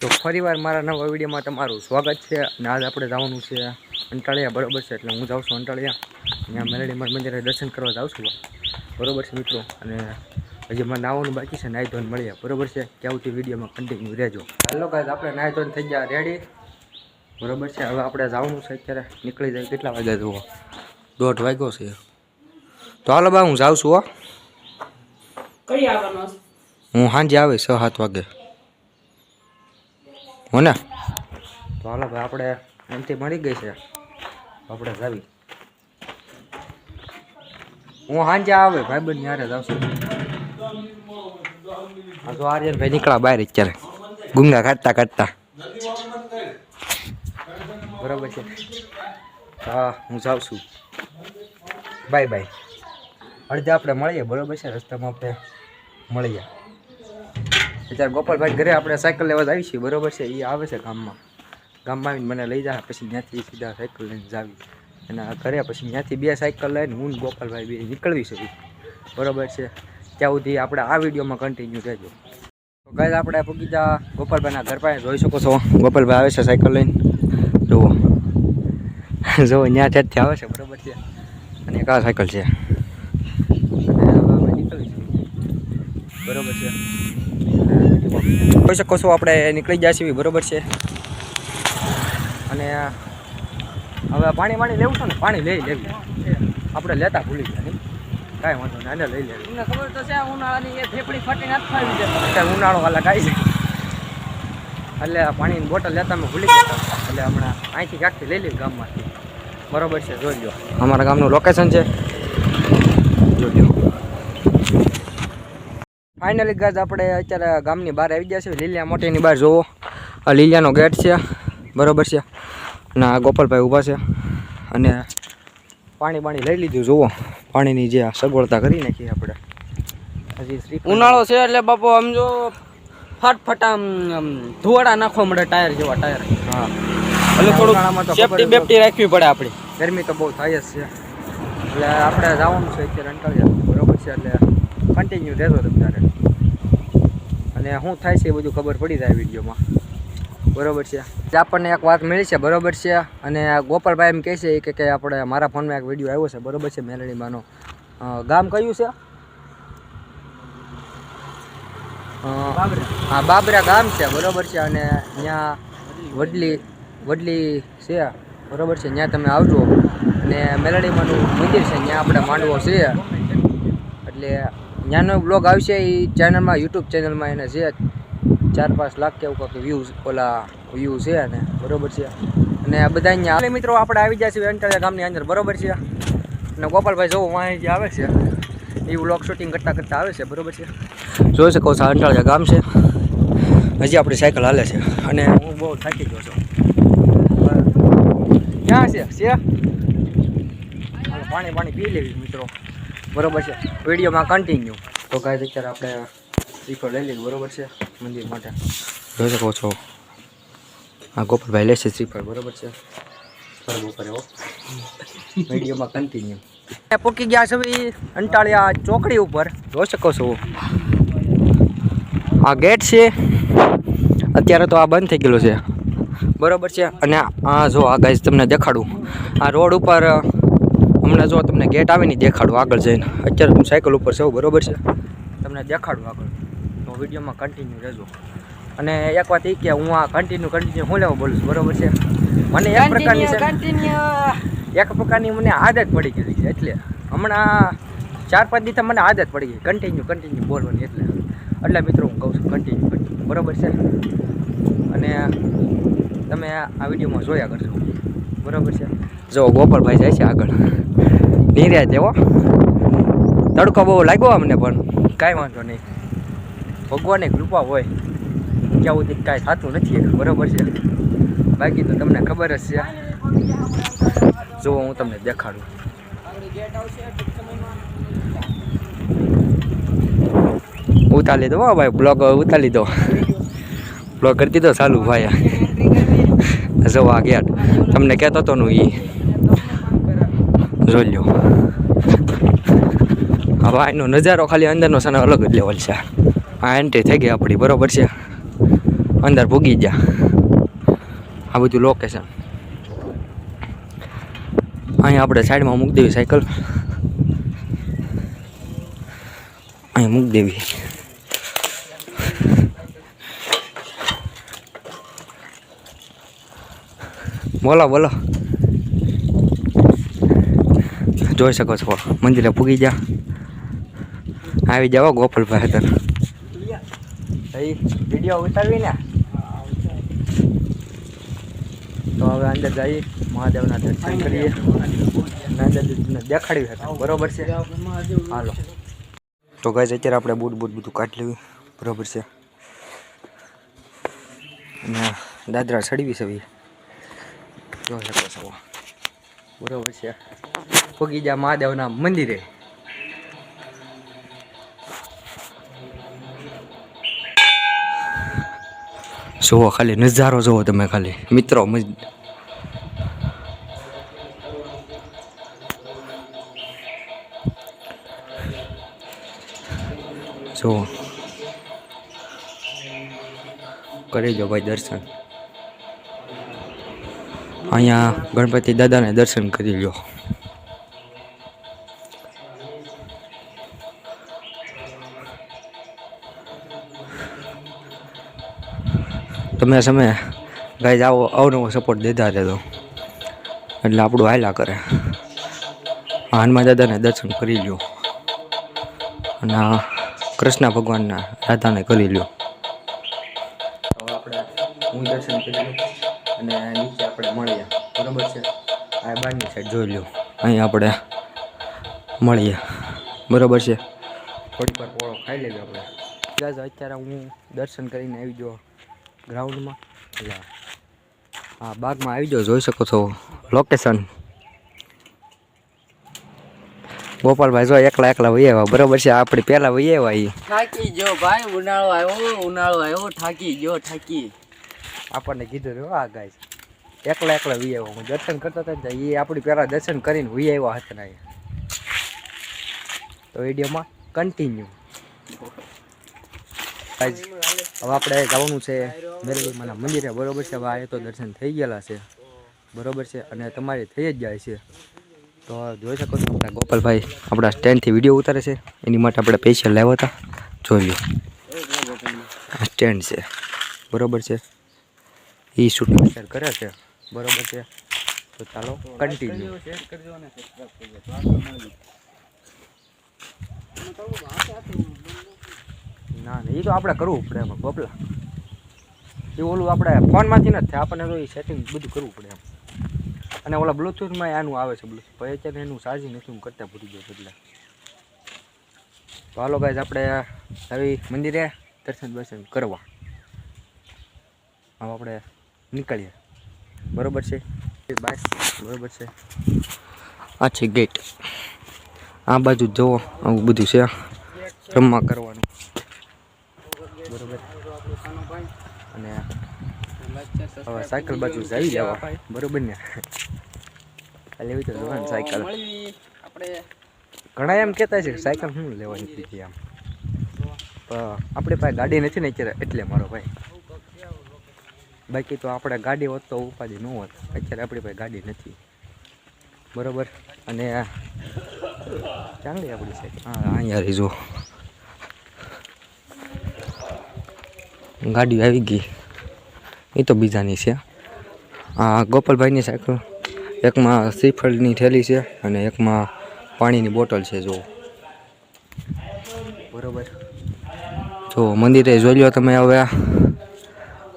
તો ફરીવાર મારા નવા વિડીયોમાં તમારું સ્વાગત છે અને આજ આપણે જવાનું છે અંટાળિયા, બરોબર છે. એટલે હું જાઉં છું અંટાળિયા, ત્યાં મેલડીમાં મંદિરે દર્શન કરવા જાઉં છું, બરોબર છે મિત્રો. અને હજી મને નાવાનું બાકી છે, નાહી ધોઈને મળીએ, બરોબર છે. ક્યાંથી વિડીયોમાં કન્ટિન્યુ રહેજો. હાલો ગાઈસ, આપણે નાહી ધોઈને થઈ ગયા રેડી, બરોબર છે. હવે આપણે જવાનું છે, અત્યારે નીકળી જાય. કેટલા વાગ્યા જુઓ? 1:30 વાગ્યો છે. તો હાલો બા, હું જાઉં છું. હો, કઈ આવવાનો? હું સાંજે આવીશ 6-7 વાગે. હો ને? તો હાલો ભાઈ, આપણે એમથી મળી ગઈ છે, આપણે જાવી. હું સાંજે આવે ભાઈબંધ યારે જ આવશે. હા તો આર્યન ભાઈ નીકળ્યા બહાર અત્યારે, ગુંગા કાઢતા કાઢતા, બરોબર છે. હા, હું જાઉં છું. Bye bye. અડધે આપણે મળીએ, બરોબર છે. રસ્તામાં આપણે મળીએ. અત્યારે ગોપાલભાઈ ઘરે આપણે સાયકલ લેવા જ આવી છીએ, બરોબર છે. એ આવે છે ગામમાં આવીને મને લઈ જાય, પછી ત્યાંથી સીધા સાયકલ લઈને જાવી એના ઘરે. પછી ત્યાંથી 2 સાયકલ લઈને હું ગોપાલભાઈ 2 નીકળવી છે, બરોબર છે. ત્યાં સુધી આપણે આ વિડીયોમાં કન્ટિન્યુ રહેજો. તો ગાઈસ, આપણે પૂગી જા ગોપાલભાઈના ઘર પાસે. જોઈ શકો છો, ગોપાલભાઈ આવે છે સાયકલ લઈને. જુઓ જુઓ, ત્યાં ત્યાંથી આવે છે, બરોબર છે. અને એક આ સાયકલ છે, અને હવે અમે નીકળવી છે, બરોબર છે. જોઈ શકો છો, આપણે નીકળી ગયા છીએ, બરોબર છે. અને હવે પાણી લેવું છે ને, પાણી લઈ લેવી. આપણે લેતા ભૂલી ગયા નહીં, કાંઈ વાંધો નહીં, આને લઈ લેવી. તમને ખબર તો છે ઉનાળાની એ ફેફડી ફાટીને હાથ ફાવી જાય. અત્યારે ઉનાળો વાલા કાંઈ છે, એટલે પાણીની બોટલ લેતા અમે ભૂલી ગયા. એટલે હમણાં અહીંથી ક્યાંકથી લઈ લેવી ગામમાંથી, બરોબર છે. જોઈ લો, અમારા ગામનું લોકેશન છે, જોઈ લો. ફાઇનલી ગાઈસ, આપણે અત્યારે ગામની બહાર આવી ગયા છે. લીલિયા મોટીની બહાર જોવો, આ લીલિયાનો ગેટ છે, બરોબર છે. અને આ ગોપાલભાઈ ઊભા છે, અને પાણી લઈ લીધું. જુઓ, પાણીની જે સગવડતા કરી નાખી આપણે. હજી ઉનાળો છે એટલે બાપુ આમ જો ફટફટ આમ ધોવાડા નાખવા મળે, ટાયર જેવા ટાયર. હા, એટલે થોડું સેફટી બેફટી રાખવી પડે આપણી. ગરમી તો બહુ થાય જ છે, એટલે આપણે જવાનું છે અત્યારે અંટાળિયા, બરોબર છે. એટલે કન્ટિન્યુ રહેજો તમારે, અને શું થાય છે એ બધું ખબર પડી જાય વિડીયોમાં, બરોબર છે. આપણને એક વાત મળી છે, બરોબર છે. અને ગોપાલભાઈ એમ કહે છે કે આપણે મારા ફોનમાં એક વિડીયો આવ્યો છે, બરોબર છે. મેલડીમાંનો ગામ કયું છે? હા, બાબરા ગામ છે, બરોબર છે. અને ત્યાં વડલી છે, બરોબર છે. ત્યાં તમે આવજો. અને મેલડીમાંનું મંદિર છે, ત્યાં આપણે માંડવો છે. એટલે ત્યાંનો બ્લોગ આવશે એ ચેનલમાં, યુટ્યુબ ચેનલમાં. એને છે 4-5 લાખ કે એવું કંઈક વ્યૂ છે, અને બરોબર છે. અને આ બધા અહીંયા મિત્રો આપણે આવી ગયા છીએ અંટાળિયા ગામની અંદર, બરોબર છે. અને ગોપાલભાઈ જોવો અહીં જે આવે છે, એ વ્લોગ શૂટિંગ કરતા આવે છે, બરોબર છે. જોઈ શકો છો, અંટાળિયા ગામ છે. હજી આપણી સાયકલ હાલે છે, અને હું બહુ થાકી ગયો છું. ક્યાં છે? પાણી પી લેવી મિત્રો, બરોબર છે. વિડીયોમાં કન્ટિન્યુ. તો ગાઈસ, અત્યારે આપણે શ્રીફળ લઈ લીધું, બરોબર છે, મંદિર માટે. જોઈ શકો છો, આ ગોપાલભાઈ લેશે શ્રીફળ, બરોબર છે. વિડીયોમાં કન્ટિન્યુ. પૂકી ગયા છે અંટાળિયા ચોકડી ઉપર, જોઈ શકો છો. આ ગેટ છે, અત્યારે તો આ બંધ થઈ ગયેલો છે, બરોબર છે. અને આ જો, આ ગાઈસ તમને દેખાડું, આ રોડ ઉપર હમણાં જો તમને ગેટ આવે ને દેખાડું આગળ જઈને. અત્યારે હું સાયકલ ઉપર છું, બરોબર છે. તમને દેખાડું આગળ, તો વિડીયોમાં કન્ટિન્યુ રહેજો. અને એક વાત એ કે હું આ કન્ટિન્યુ હું લેવા બોલું છું, બરોબર છે. મને એક પ્રકારની મને આદત પડી ગઈ છે, એટલે હમણાં 4-5 દિવસ મને આદત પડી ગઈ કન્ટિન્યુ બોલવાની. એટલે મિત્રો હું કહું છું કન્ટિન્યુ, બરોબર છે. અને તમે આ વિડીયોમાં જોયા કરજો, બરોબર છે. જો ગોપાલભાઈ જાય છે આગળ, નીર્યા તેવો તડકો બહુ લાગ્યો અમને, પણ કાંઈ વાંધો નહીં, ભગવાનની કૃપા હોય ક્યાં સુધી કાંઈ થતું નથી, બરોબર છે. બાકી તો તમને ખબર જ છે. જો હું તમને દેખાડું, ઉતારી લીધો ભાઈ, બ્લોગ ઉતારી લીધો, બ્લોગ કરી દીધો ચાલુ ભાઈ. જો આ ગેટ તમને કહેતો હતો નું, એ જોઈ લો. હવે એનો નજારો ખાલી અંદરનો છે ને અલગ જ લેવલ છે. આ એન્ટ્રી થઈ ગઈ આપણી, બરોબર છે. અંદર ભૂગી જા. આ બધું લોકેશન. અહીંયા આપણે સાઈડમાં મૂકી દેવી સાયકલ. અહીંયા મૂકી દેવી. બોલો બોલો. જોઈ શકો છો મંદિરે પૂગી જા. આવી જાઓ ગોપાલભાઈ હતા વિડીયો ઉતારવી ને. તો હવે અંદર જઈએ મહાદેવના દર્શન કરીએ. દેખાડ્યું હતા બરોબર છે. હાલો તો ગાઈસ અત્યારે આપણે બૂટ બધું કાઢી લેવું બરોબર છે. અને દાદરા ચડવી છે જોઈ શકો છો બરોબર છે. પૂગી જા મહાદેવના મંદિરે. જુઓ ખાલી નજારો જુઓ તમે ખાલી મિત્રો. જુઓ કરી દો ભાઈ દર્શન. અહીંયા ગણપતિ દાદાને દર્શન કરી લો. તમે સમય ગાઈઝ આવો અવનવો સપોર્ટ દેતા રહેતો એટલે આપણું હાલ્યા કરે. હનુમાન દાદાને દર્શન કરી લ્યો અને કૃષ્ણ ભગવાનના રાધાને કરી લ્યો. હવે આપણે હું દર્શન કરી લઉં અને નીચે આપણે મળીએ બરાબર છે. આ બહારની સાઈડ જોઈ લ્યો. અહીં આપણે મળીએ બરાબર છે. થોડીક વાર પોળો ખાઈ લેજો આપણે. ગાઈઝ અત્યારે હું દર્શન કરીને આવી ગયો ગ્રાઉન્ડમાં. એટલે હા બાગમાં આવી જાઓ. જોઈ શકો છો લોકેશન. ગોપાલભાઈ જો એકલા વહી આવ્યા બરોબર છે. આપણે પહેલાં વહી આવ્યા. થાકી ગયો ભાઈ. ઉનાળો આવ્યો થાકી ગયો. આપણને કીધું રહ્યો હા ગાઈસ એકલા વહી આવ્યો. હું દર્શન કરતો હતો ને એ આપણી પહેલાં દર્શન કરીને વહી આવ્યા હતા ને. તો વિડીયોમાં કન્ટિન્યુ. હવે આપણે જવાનું છે મેરડીમાના મંદિરે બરોબર છે. હવે આ તો દર્શન થઈ ગયેલા છે બરોબર છે અને તમારે થઈ જ જાય છે. તો જોઈ શકો છો આપણા ગોપાલભાઈ આપણા સ્ટેન્ડથી વિડીયો ઉતારે છે. એની માટે આપણે પૈસા લાવ્યા હતા. જોઈ લો આ સ્ટેન્ડ છે બરોબર છે. એ શૂટ શેર કરે છે બરોબર છે. તો ચાલો કન્ટિન્યુ. ના એ તો આપણે કરવું પડે એમાં બબલા. એ ઓલું આપણે ફોનમાંથી નથી થાય. આપણને તો એ સેટિંગ બધું કરવું પડે એમ. અને ઓલા બ્લૂટૂથમાં આનું આવે છે બ્લૂટૂથ. પછી અત્યારે એનું ચાર્જિંગ નથી હું કરતા ભૂલી ગયો એટલે. તો હાલો ગાઈઝ આપણે આવી મંદિરે દર્શન કરવા. હવે આપણે નીકળીએ બરોબર છે. બસ બરોબર છે. આ છે ગેટ. આ બાજુ જુઓ આવું બધું છે રમવા કરવાનું બરોબર. અને હવે સાયકલ બાજુ જઈ લેવા બરોબર ને. લેવી તો જોવાનું સાયકલ. ઘણા એમ કહેતા છે કે સાયકલ શું લેવાની હતી આમ. આપણી પાસે ગાડી નથી ને અત્યારે એટલે મારો ભાઈ. બાકી તો આપણે ગાડી હોત તો ઉપાધિ ન હોત. અત્યારે આપણી પાસે ગાડી નથી બરોબર. અને ચાંગલી આપણી સાઈડ હા અહીંયા રહી જો ગાડી આવી ગઈ. એ તો બીજાની છે. આ ગોપાલભાઈની સાયકલ. એકમાં શ્રીફળની થેલી છે અને એકમાં પાણીની બોટલ છે જો બરોબર. જો મંદિરે જોઈ લો તમે. હવે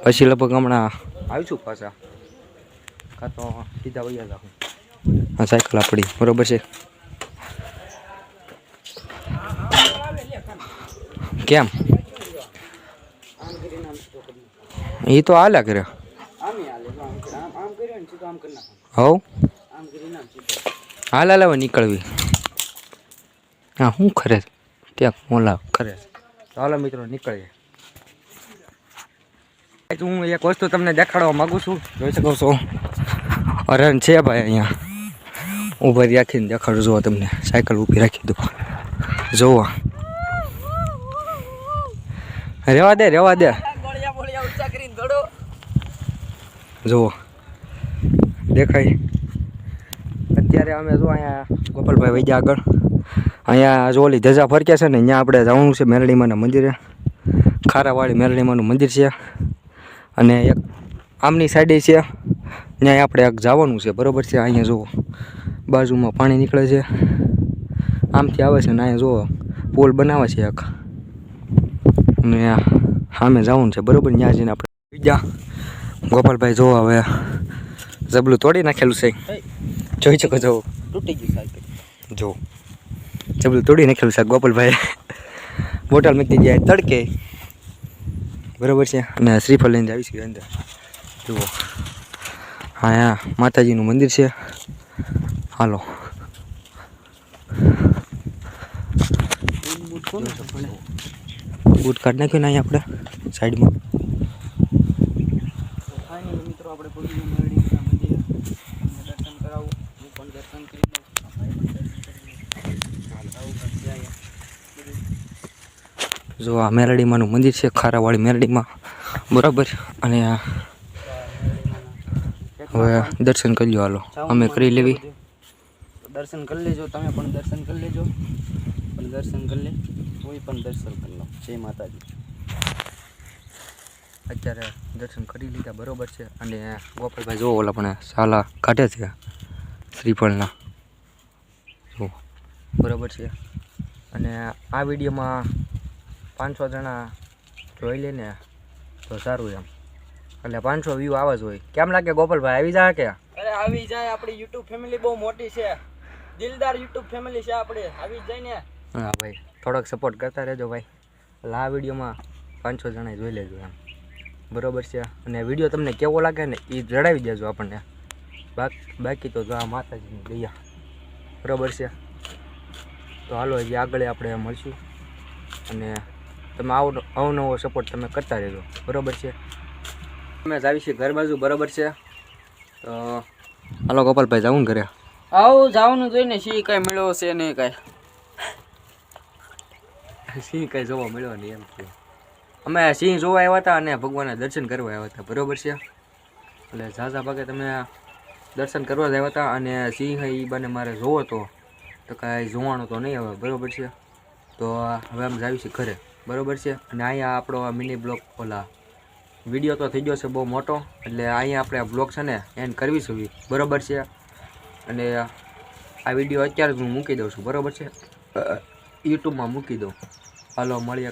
પછી લગભગ હમણાં આવીશું પાછા કાં તો સીધા વૈયા જાઉં. આ સાયકલ આપણી બરોબર છે. કેમ એ તો હાલ્યા કરે. હવ હાલ હવે નીકળવી. હા શું ખરે ત્યાં મોલા ખરે. ચાલો મિત્રો નીકળીએ. હું એક વસ્તુ તમને દેખાડવા માગું છું. જોઈ શકો છો અરણ છે ભાઈ અહીંયા ઊભા રાખીને દેખાડું. જુઓ તમને સાયકલ ઊભી રાખી દો. જુઓ રેવા દે જુઓ દેખાય. અત્યારે અમે જો અહીંયા ગોપાલભાઈ વૈદ્ય આગળ અહીંયા જો ઓલી ધજા ફરકે છે ને અહીંયા આપણે જવાનું છે મેરડીમાના મંદિરે. ખારાવાળી મેરડીમાનું મંદિર છે અને એક આમની સાઈડે છે ત્યાં આપણે એક જવાનું છે બરાબર છે. અહીંયા જુઓ બાજુમાં પાણી નીકળે છે આમથી આવે છે ને અહીંયા જુઓ પુલ બનાવે છે એક અને સામે જવાનું છે બરાબર. ત્યાં જઈને આપણે બીજા ગોપાલભાઈ જો હવે જબલું તોડી નાખેલું છે જોઈ શકો છો. તૂટી ગયું સાયકલ. જો જબલું તોડી નાખેલું છે ગોપાલભાઈ બોટલ મૂકી જાય તડકે બરાબર છે. અને શ્રીફળ લઈને આવીશું અંદર. જુઓ હા માતાજીનું મંદિર છે. હાલો બૂટ કાઢી નાખ્યું ને અહીંયા આપણે સાઈડમાં. ફાઇનલી મિત્રો આપણે પહોંચી ગયા મેરડીના મંદિરે. દર્શન કરાવું, હું પણ દર્શન કરી લઉં. જો આ મેરડીમાંનું મંદિર છે ખારાવાળી મેરડીમાં બરાબર. અને હવે દર્શન કરી લો. હાલો અમે કરી લેવી. દર્શન કરી લેજો, તમે પણ દર્શન કરી લેજો. પણ દર્શન કરી લે, કોઈ પણ દર્શન કરી લો. જય માતાજી. અત્યારે દર્શન કરી લીધા બરાબર છે. અને ગોપાલભાઈ જો ઓલા પણ સાલા કાઢે છે શ્રીફળના જો બરાબર છે. અને આ વિડીયોમાં 500 જણા જોઈ લે ને તો સારું એમ. એટલે 500 વ્યૂ આવા જ હોય. કેમ લાગે ગોપાલભાઈ આવી જાય કે? અરે આવી જાય. આપણી યુટ્યુબ ફેમિલી બહુ મોટી છે, દિલદાર યુટ્યુબ ફેમિલી છે આપણે. આવી જાય ને. હા ભાઈ થોડોક સપોર્ટ કરતા રહેજો ભાઈ. એટલે આ વિડીયોમાં 500 જણા જોઈ લેજો એમ બરાબર છે. અને વિડીયો તમને કેવો લાગે ને એ જણાવી દેજો આપણને. બાકી તો જો આ માતાજીની દયા બરાબર છે. તો હાલો હજી આગળ આપણે મળશું અને તમે અવનવો સપોર્ટ તમે કરતા રહેજો બરાબર છે. અમે જ આવી છીએ ઘર બાજુ બરાબર છે. તો હાલો ગોપાલભાઈ જાવું ને ઘરે. આવું જવાનું જોઈને શી કાંઈ મળ્યો છે નહીં કાંઈ. સિંહ કંઈ જોવા મળ્યો નહીં એમ છે. અમે સિંહ જોવા આવ્યા હતા અને ભગવાનના દર્શન કરવા આવ્યા હતા બરાબર છે. એટલે ઝાઝા ભાગે તમે દર્શન કરવા જ આવ્યા હતા અને સિંહ એ બને મારે જોવો તો કાંઈ જોવાનો તો નહીં હવે બરાબર છે. તો હવે અમે જાવી છીએ ઘરે બરાબર છે. અને અહીંયા આપણો મિની બ્લોગ ઓલા વિડીયો તો થઈ ગયો છે બહુ મોટો. એટલે અહીંયા આપણે બ્લોગ છે ને એન્ડ કરવીશું બરાબર છે. અને આ વિડીયો અત્યારે જ હું મૂકી દઉં છું બરાબર છે. યુટ્યુબમાં મૂકી દઉં. હાલો મળીએ